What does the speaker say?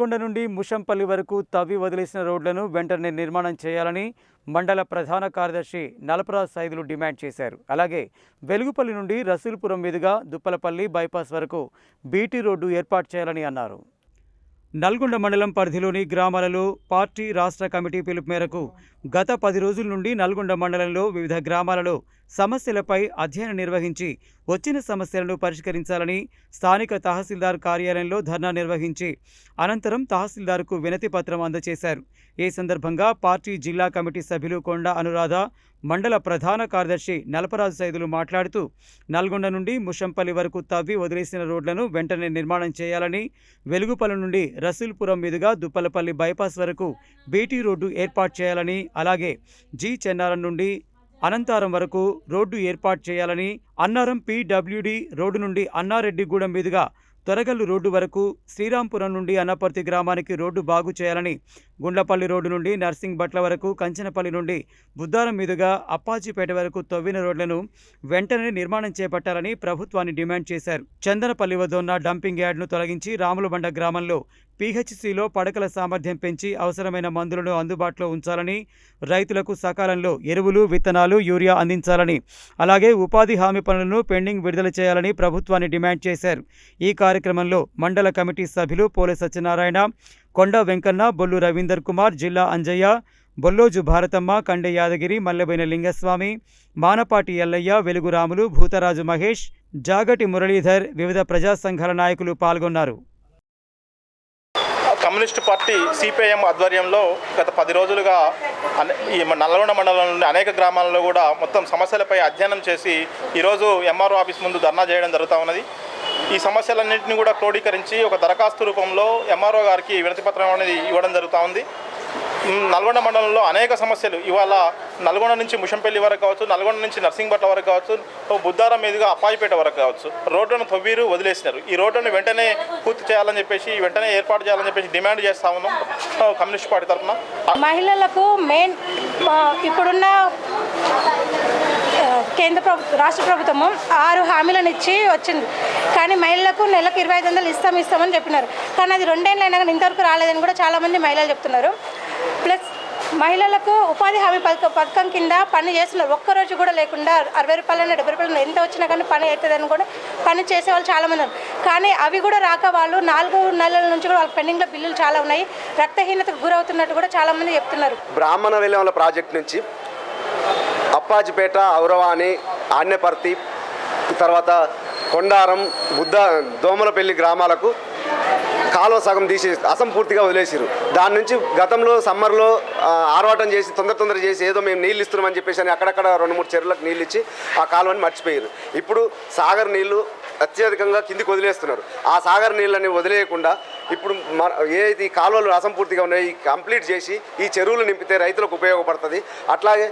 నల్గొండ నుండి ముషంపల్లి వరకు తవ్వి వదిలేసిన రోడ్లను వెంటనే నిర్మాణం చేయాలని మండల ప్రధాన కార్యదర్శి నలపరాజు సైదులు డిమాండ్ చేశారు. అలాగే వెలుగుపల్లి నుండి రసూల్పురం మీదుగా దుప్పలపల్లి బైపాస్ వరకు బీటీ రోడ్డు ఏర్పాటు చేయాలని అన్నారు. నల్గొండ మండలం పరిధిలోని గ్రామాలలో పార్టీ రాష్ట్ర కమిటీ పిలుపు మేరకు గత 10 రోజుల నుండి నల్గొండ మండలంలో వివిధ గ్రామాలలో సమస్యలపై అధ్యయనం నిర్వహించి వచ్చిన సమస్యలను పరిష్కరించాలని స్థానిక తహసీల్దార్ కార్యాలయంలో ధర్నా నిర్వహించి అనంతరం తహసీల్దార్కు వినతి పత్రం అందజేశారు. ఈ సందర్భంగా పార్టీ జిల్లా కమిటీ సభ్యులు కొండ అనురాధ, మండల ప్రధాన కార్యదర్శి నలపరాజు సైదులు మాట్లాడుతూ నల్గొండ నుండి ముషంపల్లి వరకు తవ్వి వదిలేసిన రోడ్లను వెంటనే నిర్మాణం చేయాలని, వెలుగుపల్లి నుండి రసూల్పురం మీదుగా దుప్పలపల్లి బైపాస్ వరకు బీటీ రోడ్డు ఏర్పాటు చేయాలని, అలాగే జి చెన్నారం నుండి అనంతారం వరకు రోడ్డు ఏర్పాటు చేయాలని, అన్నారం పీడబ్ల్యూడి రోడ్డు నుండి అన్నారెడ్డిగూడెం మీదుగా తొరగల్లు రోడ్డు వరకు, శ్రీరాంపురం నుండి అన్నపర్తి గ్రామానికి రోడ్డు బాగు చేయాలని, గుండ్లపల్లి రోడ్డు నుండి నర్సింగ్ బట్ల వరకు, కంచనపల్లి నుండి బుద్దారం మీదుగా అప్పాజీపేట వరకు తవ్విన రోడ్లను వెంటనే నిర్మాణం చేపట్టాలని ప్రభుత్వాన్ని డిమాండ్ చేశారు. చందనపల్లి వద్ద ఉన్న డంపింగ్ యార్డ్ను తొలగించి రాములబండ గ్రామంలో పీహెచ్సీలో పడకల సామర్థ్యం పెంచి అవసరమైన మందులను అందుబాటులో ఉంచాలని, రైతులకు సకాలంలో ఎరువులు, విత్తనాలు, యూరియా అందించాలని, అలాగే ఉపాధి హామీ పనులను పెండింగ్ విడుదల చేయాలని ప్రభుత్వాన్ని డిమాండ్ చేశారు. ఈ కార్యక్రమంలో మండల కమిటీ సభ్యులు పోలే సత్యనారాయణ, కొండ వెంకన్న, బొల్లు రవీందర్ కుమార్, జిల్లా అంజయ్య, బొల్లోజు భారతమ్మ, కండె యాదగిరి, మల్లెబైన లింగస్వామి, మానపాటి ఎల్లయ్య, వెలుగు రాములు, భూతరాజు మహేష్, జాగటి మురళీధర్, వివిధ ప్రజా సంఘాల నాయకులు పాల్గొన్నారు. కమ్యూనిస్టు పార్టీ సిపిఐఎం ఆధ్వర్యంలో గత 10 రోజులుగా ఈ నల్గొండ మండలంలోని అనేక గ్రామాలలో కూడా మొత్తం సమస్యలపై అధ్యయనం చేసి ఈరోజు ఎంఆర్ఓ ఆఫీస్ ముందు ధర్నా చేయడం జరుగుతూ ఉన్నది. ఈ సమస్యలన్నింటినీ కూడా క్రోడీకరించి ఒక దరఖాస్తు రూపంలో ఎంఆర్ఓ గారికి వినతిపత్రం అనేది ఇవ్వడం జరుగుతూ ఉంది. నల్గొండ మండలంలో అనేక సమస్యలు ఇవాళ నల్గొండ నుంచి ముషంపల్లి వరకు కావచ్చు, నల్గొండ నుంచి నర్సింగ్ బట్ల వరకు కావచ్చు, బుద్దారం మీదుగా అప్పాయిపేట వరకు కావచ్చు రోడ్లను తవ్వీరు వదిలేసినారు. ఈ రోడ్లను వెంటనే పూర్తి చేయాలని చెప్పేసి, వెంటనే ఏర్పాటు చేయాలని చెప్పేసి డిమాండ్ చేస్తా ఉన్నాం కమ్యూనిస్ట్ పార్టీ తరఫున. మహిళలకు మెయిన్ ఇప్పుడున్న రాష్ట్ర ప్రభుత్వము 6 హామీలను ఇచ్చి వచ్చింది. కానీ మహిళలకు నెలకు 2500 ఇస్తామని చెప్పినారు. కానీ అది 2 ఏళ్ళు అయినా కానీ ఇంతవరకు రాలేదని కూడా చాలామంది మహిళలు చెప్తున్నారు. ప్లస్ మహిళలకు ఉపాధి హామీ పథకం కింద పని చేస్తున్నారు. ఒక్కరోజు కూడా లేకుండా 60 రూపాయలు 70 రూపాయలు ఎంత వచ్చినా కానీ పని అవుతుందని కూడా పని చేసేవాళ్ళు చాలామంది ఉన్నారు. కానీ అవి కూడా రాక వాళ్ళు 4 నెలల నుంచి కూడా వాళ్ళ పెండింగ్లో బిల్లులు చాలా ఉన్నాయి. రక్తహీనతకు గురవుతున్నట్టు కూడా చాలామంది చెప్తున్నారు. బ్రాహ్మణ వెల్లెముల ప్రాజెక్ట్ నుంచి అప్పాజిపేట, ఔరవాణి, ఆన్యపర్తి, తర్వాత కొండారం, దోమలపల్లి గ్రామాలకు కాలువ సగం తీసి అసంపూర్తిగా వదిలేసారు. దాని నుంచి గతంలో సమ్మర్లో ఆర్వాటం చేసి తొందర చేసి ఏదో మేము నీళ్ళు ఇస్తున్నామని చెప్పేసి అని అక్కడక్కడ 2-3 చెరువులకు నీళ్ళు ఇచ్చి ఆ కాలువని మర్చిపోయారు. ఇప్పుడు సాగర్ నీళ్లు అత్యధికంగా కిందికి వదిలేస్తున్నారు. ఆ సాగర్ నీళ్ళని వదిలేయకుండా ఇప్పుడు ఏదైతే ఈ కాలువలు అసంపూర్తిగా ఉన్నాయో ఈ కంప్లీట్ చేసి ఈ చెరువులు నింపితే రైతులకు ఉపయోగపడుతుంది. అట్లాగే